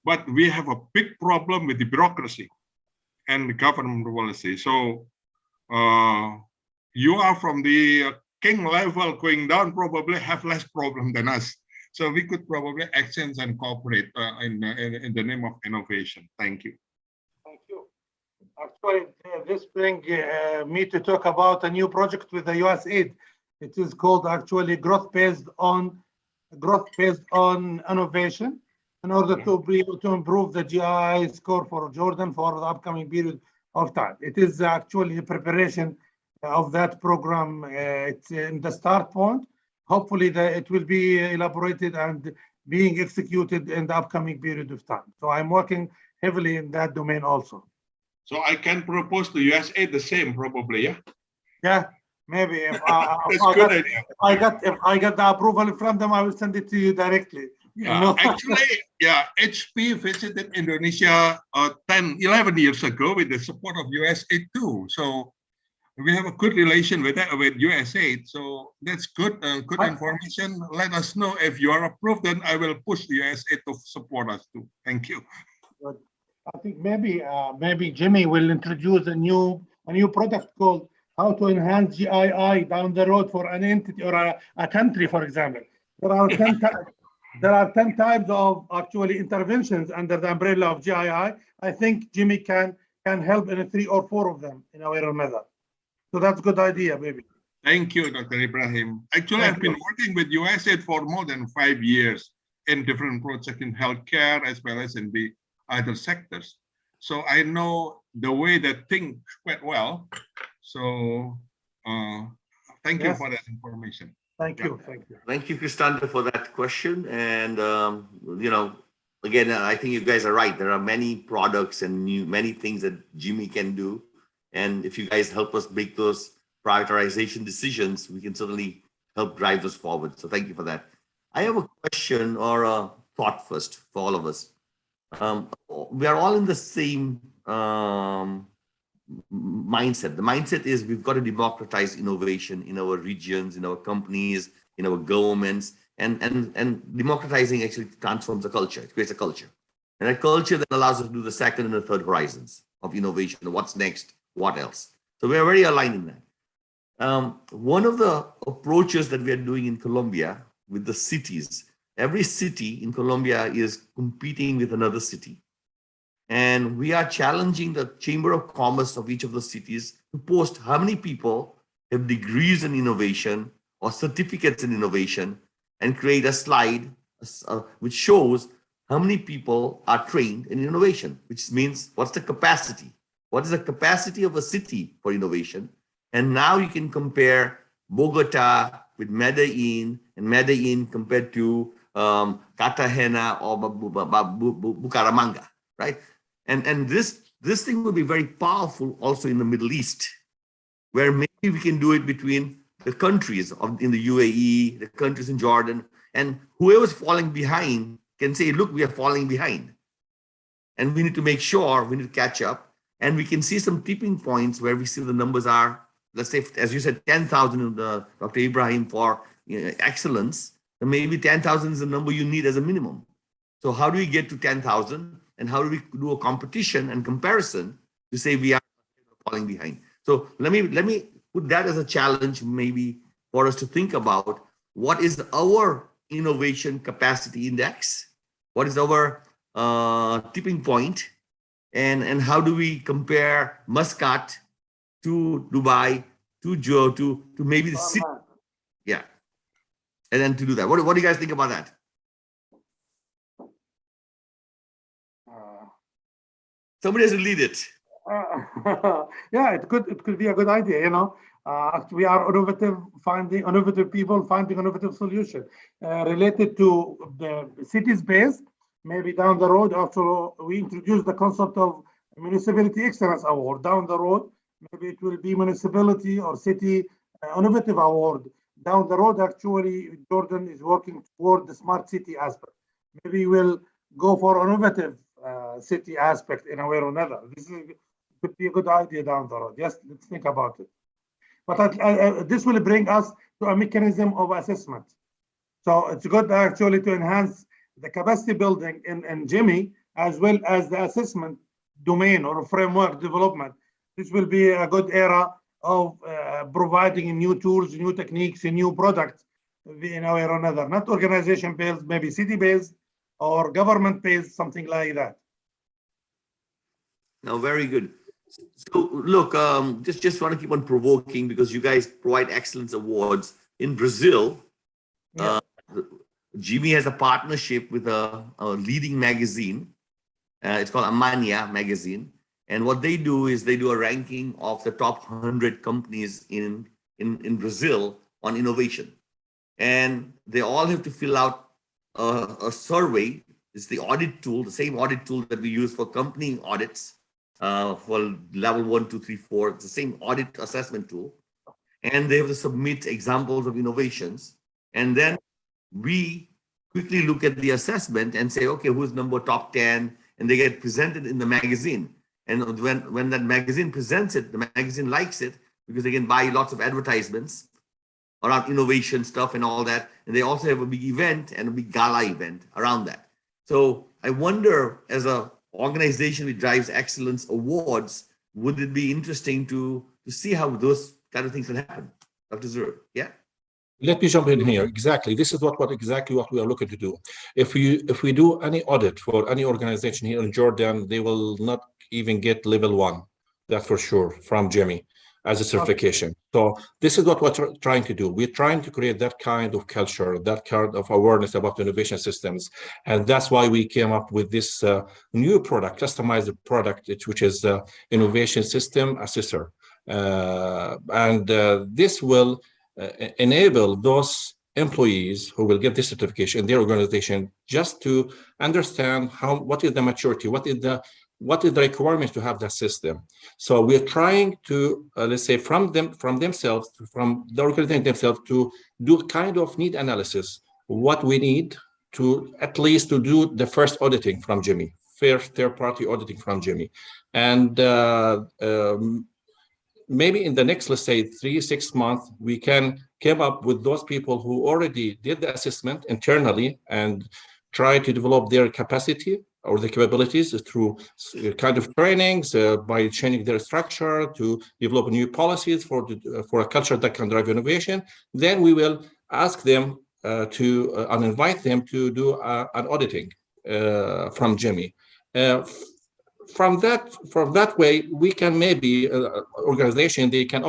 But we have a big problem with the bureaucracy and the government policy. So you are from the king level going down, probably have less problem than us. So we could probably exchange and cooperate in the name of innovation. Thank you. Thank you. Actually, this brings me to talk about a new project with the USAID. It is called actually growth based on innovation, in order to be able to improve the GI score for Jordan for the upcoming period of time. It is actually a preparation of that program. It's in the start point. Hopefully it will be elaborated and being executed in the upcoming period of time. So I'm working heavily in that domain also. So I can propose to USAID the same, probably, yeah? Yeah, maybe if I got the approval from them, I will send it to you directly. Yeah, actually, yeah, HP visited Indonesia 11 years ago with the support of USAID too. So we have a good relation with USAID. So that's good, good information. Let us know if you are approved, then I will push the USAID to support us too. Thank you. I think maybe GIMI will introduce a new product called how to enhance GII down the road for an entity or a country, for example. There are 10 types of actually interventions under the umbrella of GII. I think GIMI can help in 3 or 4 of them in a way or another. So that's a good idea, maybe. Thank you, Dr. Ibrahim. Actually, I've been working with USAID for more than 5 years in different projects in healthcare as well as in the other sectors. So I know the way that think quite well. So thank you for that information. Thank you. Thank you. Thank you, Kristander, for that question. And, you know, again, I think you guys are right. There are many products and many things that GIMI can do. And if you guys help us make those prioritization decisions, we can certainly help drive us forward. So thank you for that. I have a question or a thought first for all of us. We are all in the same mindset. The mindset is we've got to democratize innovation in our regions, in our companies, in our governments, and democratizing actually transforms the culture. It creates a culture. And that culture then allows us to do the second and the third horizons of innovation. What's next? What else? So we're very aligned in that. One of the approaches that we are doing in Colombia with the cities, every city in Colombia is competing with another city. And we are challenging the Chamber of Commerce of each of the cities to post how many people have degrees in innovation or certificates in innovation, and create a slide which shows how many people are trained in innovation, which means what's the capacity? What is the capacity of a city for innovation? And now you can compare Bogota with Medellin, and Medellin compared to Cartagena or Bucaramanga, right? And this thing will be very powerful also in the Middle East, where maybe we can do it between the countries in the UAE, the countries in Jordan, and whoever's falling behind can say, look, we are falling behind. And we need to make sure, we need to catch up. And we can see some tipping points where we see the numbers are, let's say, as you said, 10,000, Dr. Ibrahim, for excellence. And maybe 10,000 is the number you need as a minimum. So how do we get to 10,000? And how do we do a competition and comparison to say we are falling behind? So let me put that as a challenge, maybe for us to think about what is our innovation capacity index, what is our tipping point, and how do we compare Muscat to Dubai Joe, to maybe the city. Yeah. And then to do that. What do you guys think about that? Somebody has to lead it. Yeah, it could be a good idea, you know. We are innovative, finding innovative people, finding innovative solution related to the cities based. Maybe down the road, after we introduce the concept of Municipality Excellence Award, down the road, maybe it will be Municipality or City Innovative Award. Down the road, actually, Jordan is working toward the smart city aspect. Maybe we'll go for innovative city aspect in a way or another. This could be a good idea down the road. Yes, let's think about it. But this will bring us to a mechanism of assessment. So it's good actually to enhance the capacity building in GIMI as well as the assessment domain or framework development. This will be a good era of providing new tools, new techniques, new products in a way or another, not organization-based, maybe city-based or government-based, something like that. No, very good. So look, just want to keep on provoking because you guys provide excellence awards in Brazil. Yeah. GIMI has a partnership with a leading magazine. It's called Amania magazine. And what they do is they do a ranking of the top 100 companies in Brazil on innovation. And they all have to fill out a survey. It's the audit tool, the same audit tool that we use for company audits for level 1, 2, 3, 4. It's the same audit assessment tool. And they have to submit examples of innovations. And then we quickly look at the assessment and say, okay, who's number top 10? And they get presented in the magazine. And when that magazine presents it, the magazine likes it because they can buy lots of advertisements around innovation stuff and all that. And they also have a big event and a big gala event around that. So I wonder, as an organization which drives excellence awards, would it be interesting to see how those kind of things can happen? Dr. Zur, yeah? Let me jump in here. Exactly. This is exactly what we are looking to do. If we do any audit for any organization here in Jordan, they will not even get level 1. That's for sure from GIMI as a certification. So this is what we're trying to do. We're trying to create that kind of culture, that kind of awareness about innovation systems. And that's why we came up with this new product, customized product, which is Innovation System Assistor. This will enable those employees who will get this certification in their organization just to understand what is the maturity, what is the requirement to have that system. So we're trying to let's say from the organization themselves to do kind of need analysis, what we need to at least to do the first auditing from GIMI, third-party auditing from GIMI, and maybe in the next, let's say 3-6 months, we can come up with those people who already did the assessment internally and try to develop their capacity or the capabilities through kind of trainings by changing their structure to develop new policies for a culture that can drive innovation. Then we will ask them and invite them to do an auditing from GIMI. From that way, we can maybe organization, they can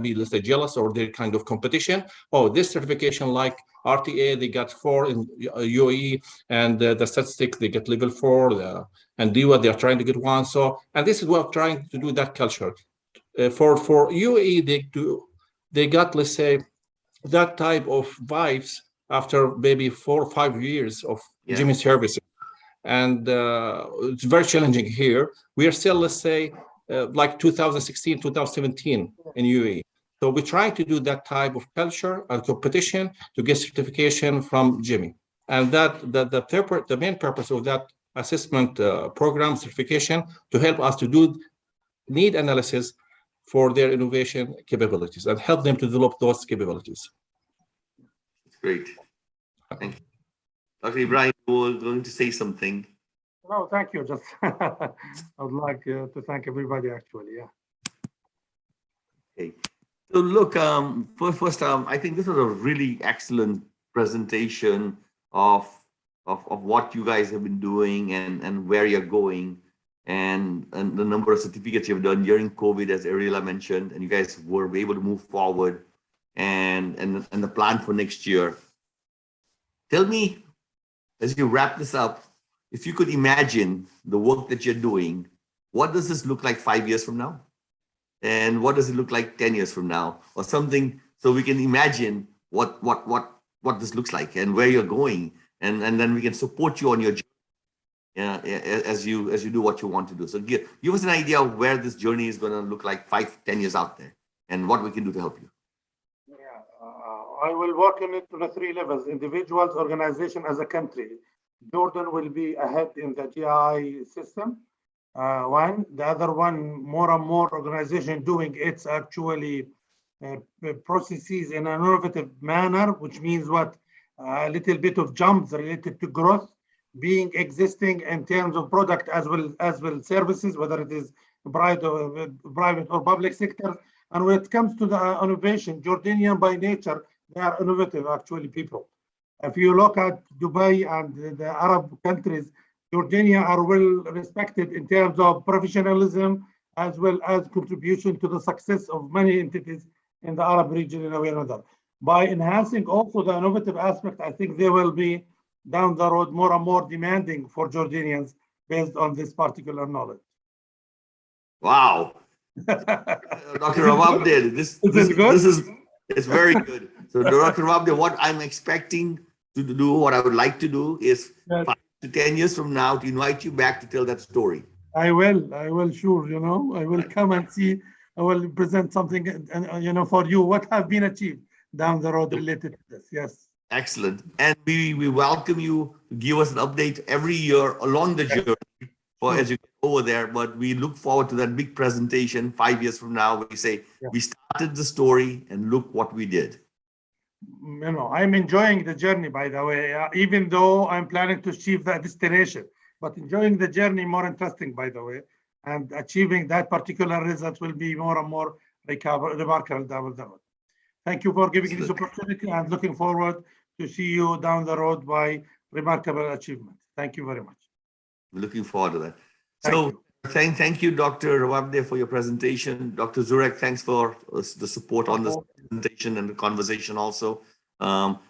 be, let's say, jealous or their kind of competition. Oh, this certification like RTA, they got 4 in UAE, and the statistics, they get level 4, and DIWA, they are trying to get 1. So, and this is what we're trying to do, that culture. For UAE, they got, let's say, that type of vibes after maybe 4 or 5 years of GIMI services. And it's very challenging here. We are still, let's say, like 2016, 2017 in UAE. So we're trying to do that type of culture and competition to get certification from GIMI. And the main purpose of that assessment program certification to help us to do need analysis for their innovation capabilities and help them to develop those capabilities. Great. Thank you. Dr. Ibrahim, you were going to say something. No, thank you. Just I would like to thank everybody, actually. Yeah. Okay. So look, first, I think this was a really excellent presentation of what you guys have been doing and where you're going. and the number of certificates you've done during COVID, as Ariela mentioned, and you guys were able to move forward, and the plan for next year. Tell me, as you wrap this up, if you could imagine the work that you're doing, what does this look like 5 years from now? And what does it look like 10 years from now, or something, so we can imagine what this looks like and where you're going, and then we can support you on your journey as you do what you want to do. So give us an idea of where this journey is going to look like 5-10 years out there, and what we can do to help you. I will work on it on the 3 levels: individuals, organization, as a country. Jordan will be ahead in the GI system. One, the other one, more and more organization doing its actually processes in an innovative manner, which means what? A little bit of jumps related to growth, being existing in terms of product as well services, whether it is private or public sector. And when it comes to the innovation, Jordanian by nature, they are innovative actually people. If you look at Dubai and the Arab countries, Jordania are well respected in terms of professionalism as well as contribution to the success of many entities in the Arab region in a way or another. By enhancing also the innovative aspect, I think they will be down the road more and more demanding for Jordanians based on this particular knowledge. Wow. Dr. Rawabdeh, it's very good. So Dr. Rawabdeh, what I'm expecting to do, what I would like to do is 5 to 10 years from now to invite you back to tell that story. I will sure, I will come and see, I will present something, for you, what have been achieved down the road related to this. Yes. Excellent. And we welcome you to give us an update every year along the journey as you get over there. But we look forward to that big presentation 5 years from now, where we say, we started the story and look what we did. I'm enjoying the journey, by the way, even though I'm planning to achieve that destination, but enjoying the journey more interesting, by the way, and achieving that particular result will be more and more remarkable down the road. Thank you for giving this opportunity, and looking forward to see you down the road by remarkable achievement. Thank you very much. We're looking forward to that. Thank you, Dr. Rawabdeh, for your presentation. Dr. Zurek, thanks for the support on this presentation and the conversation also.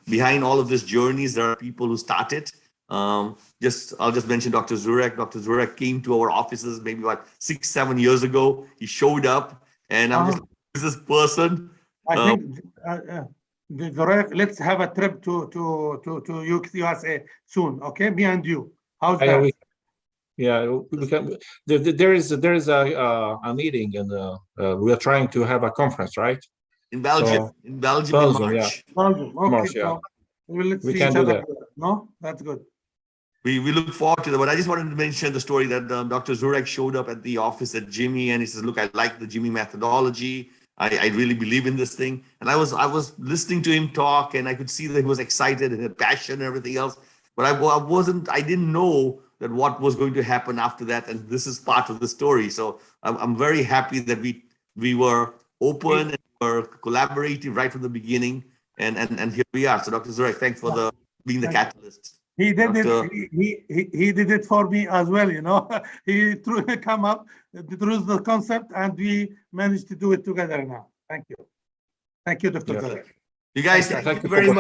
Behind all of these journeys, there are people who started. I'll just mention Dr. Zurek. Dr. Zurek came to our offices maybe about 6-7 years ago. He showed up, and I'm just this person. I think Zurek, let's have a trip to USA soon. Okay, me and you. How's that? We can. There is a meeting, and we are trying to have a conference, right? In Belgium, in March. Yeah. Belgium. Okay, March, yeah. So we can do that. No, that's good. We look forward to that. But I just wanted to mention the story that Dr. Zurek showed up at the office at GIMI, and he says, "Look, I like the GIMI methodology. I really believe in this thing." And I was listening to him talk, and I could see that he was excited and had passion and everything else. But I didn't know that what was going to happen after that, and this is part of the story. So I'm very happy that we were open and were collaborative right from the beginning, and here we are. So Dr. Zurek, thanks for being the catalyst. He did it. He did it for me as well. He come up, introduced the concept, and we managed to do it together now. Thank you, Dr. Zurek. You guys, thank you very much.